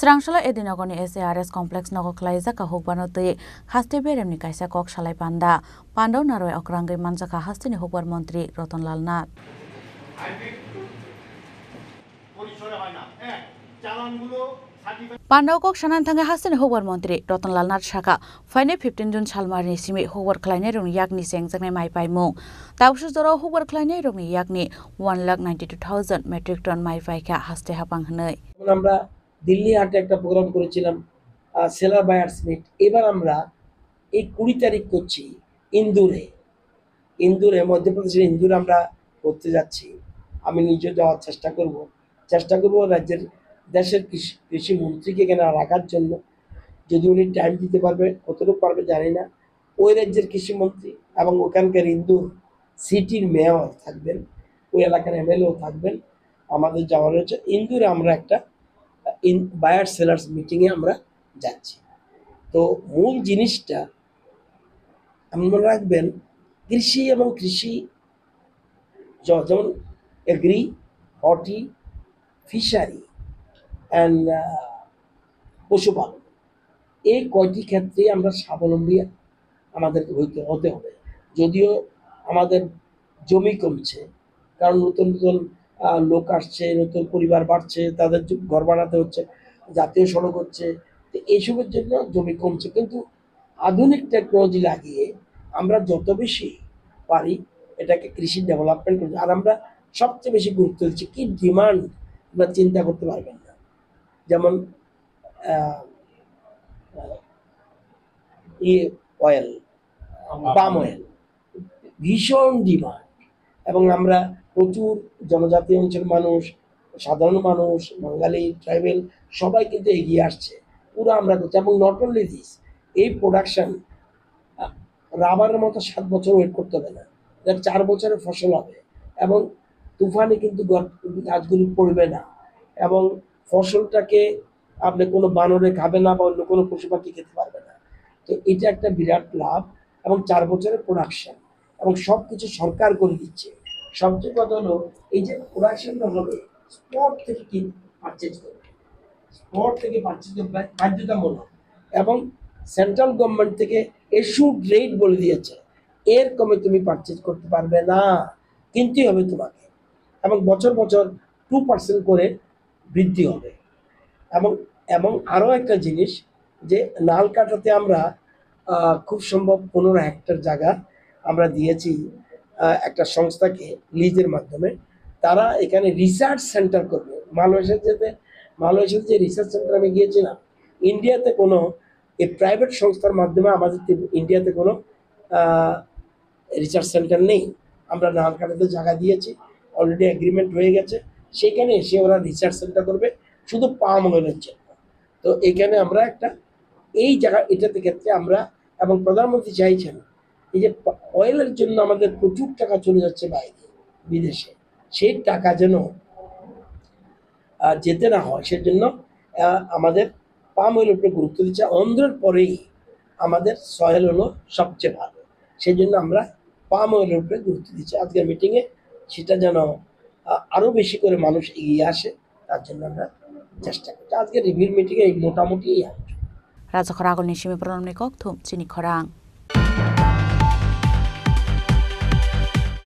Srangshala edinogoni SARS complex nogo klaijaka hukbano tui haste beremni kaisa kok salai panda pandau naroi okrangai manjaka hastini hukbar mantri Rotnlal Nath. Pandau kok sanan thanga hastini hukbar mantri Rotnlal Nath shaka faine 15 June salmarni simi hukbar khlainai rongni yakni sengjaknai mai paimung tausu jora hukbar khlainai rongni yakni 1,92,000 metric ton mai paika haste hapang hnai. আমরা দিল্লি হাটে একটা programme করেছিলাম seller buyers meet. এবার আমরা এই 20 তারিখ করছি ইন্দুরে মধ্যপ্রদেশের ইন্দুরে আমরা করতে যাচ্ছি। আমি নিজে যাওয়ার চেষ্টা করব রাজ্যের দেশের কৃষি মন্ত্রীকে এখানে রাখার জন্য। যদি উনি টাইম দিতে পারবে, কতটুকু পারবে জানি না। ওই রাজ্যের কৃষিমন্ত্রী এবং ওখানকার ইন্দুর সিটির মেয়র থাকবেন, ওই এলাকার এমএলএও থাকবেন। আমাদের যাওয়া রয়েছে ইন্দুরে। আমরা একটা বায়ার সেলার্স মিটিংয়ে আমরা যাচ্ছি। তো মূল জিনিসটা আপনারা রাখবেন, কৃষি এবং কৃষি যেমন এগ্রি, হর্টি, ফিশারি অ্যান্ড পশুপালন, এই কয়টি ক্ষেত্রে আমরা স্বাবলম্বী আমাদেরকে হতে হবে। যদিও আমাদের জমি কমছে, কারণ নতুন লোক আসছে, নতুন পরিবার বাড়ছে, তাদের ঘর বানাতে হচ্ছে, জাতীয় সড়ক হচ্ছে, তো এইসবের জন্য জমি কমছে। কিন্তু আধুনিক টেকনোলজি লাগিয়ে আমরা যত বেশি পারি এটাকে কৃষি ডেভেলপমেন্ট করছি। আর আমরা সবচেয়ে বেশি গুরুত্ব দিচ্ছি কি ডিমান্ড, আমরা চিন্তা করতে পারবেন না। যেমন অয়েল, পাম অয়েল ভীষণ ডিমান্ড, এবং আমরা প্রচুর জনজাতি অঞ্চলের মানুষ, সাধারণ মানুষ, বাঙালি, ট্রাইবেল সবাই কিন্তু এগিয়ে আসছে। পুরো আমরা করছি। এবং নট অনলি দিস, এই প্রোডাকশন রাবারের মতো 7 বছর ওয়েট করতে হবে না, 4 বছরের ফসল হবে। এবং তুফানে কিন্তু গাছগুলি পড়বে না, এবং ফসলটাকে আপনি কোনো বানরে খাবে না বা অন্য কোনো পশু পাখি খেতে পারবে না। তো এটা একটা বিরাট লাভ, এবং 4 বছরের প্রোডাকশন, এবং সব কিছু সরকার করে দিচ্ছে। সবচেয়ে কথা হলো এই যে প্রোডাকশনটা হবে স্পট থেকে কি পারচেজ করবে, স্পট থেকে পারচেজ করবে বাধ্যতামূলক, এবং সেন্ট্রাল গভর্নমেন্ট থেকে ইস্যুড রেট বলে দিয়েছে, এর কমে তুমি পারচেজ করতে পারবে না, কিনতেই হবে তোমাকে। এবং বছর 2% করে বৃদ্ধি হবে। এবং আরও একটা জিনিস, যে নালকাটাতে আমরা খুব সম্ভব 15 হেক্টর জায়গা আমরা দিয়েছি একটা সংস্থাকে লিজের মাধ্যমে। তারা এখানে রিসার্চ সেন্টার করবে। মালয়েশিয়াতে যে রিসার্চ সেন্টার আমি গিয়েছিলাম, ইন্ডিয়াতে কোনো এই প্রাইভেট সংস্থার মাধ্যমে আমাদের ইন্ডিয়াতে কোনো রিসার্চ সেন্টার নেই। আমরা নালকাটাতে জায়গা দিয়েছি, অলরেডি এগ্রিমেন্ট হয়ে গেছে। সেখানে এসে ওরা রিসার্চ সেন্টার করবে শুধু পাম অয়েলের জন্য। তো এখানে আমরা একটা এই জায়গা এটাতে ক্ষেত্রে আমরা, এবং প্রধানমন্ত্রী চাইছেন এই যে অয়েলের জন্য আমাদের প্রচুর টাকা চলে যাচ্ছে বাইরে বিদেশে, সেই টাকা যেন যেতে না হয়, সেজন্য আমাদের পাম অয়েলের উপরে গুরুত্ব দিচ্ছে। অন্ধ্রের পরেই আমাদের সয়েল হলো সবচেয়ে ভালো, সেই জন্য আমরা পাম অয়েলের উপরে গুরুত্ব দিচ্ছি। আজকের মিটিংয়ে সেটা যেন আরও বেশি করে মানুষ এগিয়ে আসে, তার জন্য আমরা চেষ্টা করছি। আজকের রিভিউ মিটিংয়ে এই মোটামুটি এই আলোচনা। Raja Khoragol ni simi pronom ni kok thum chini khorang.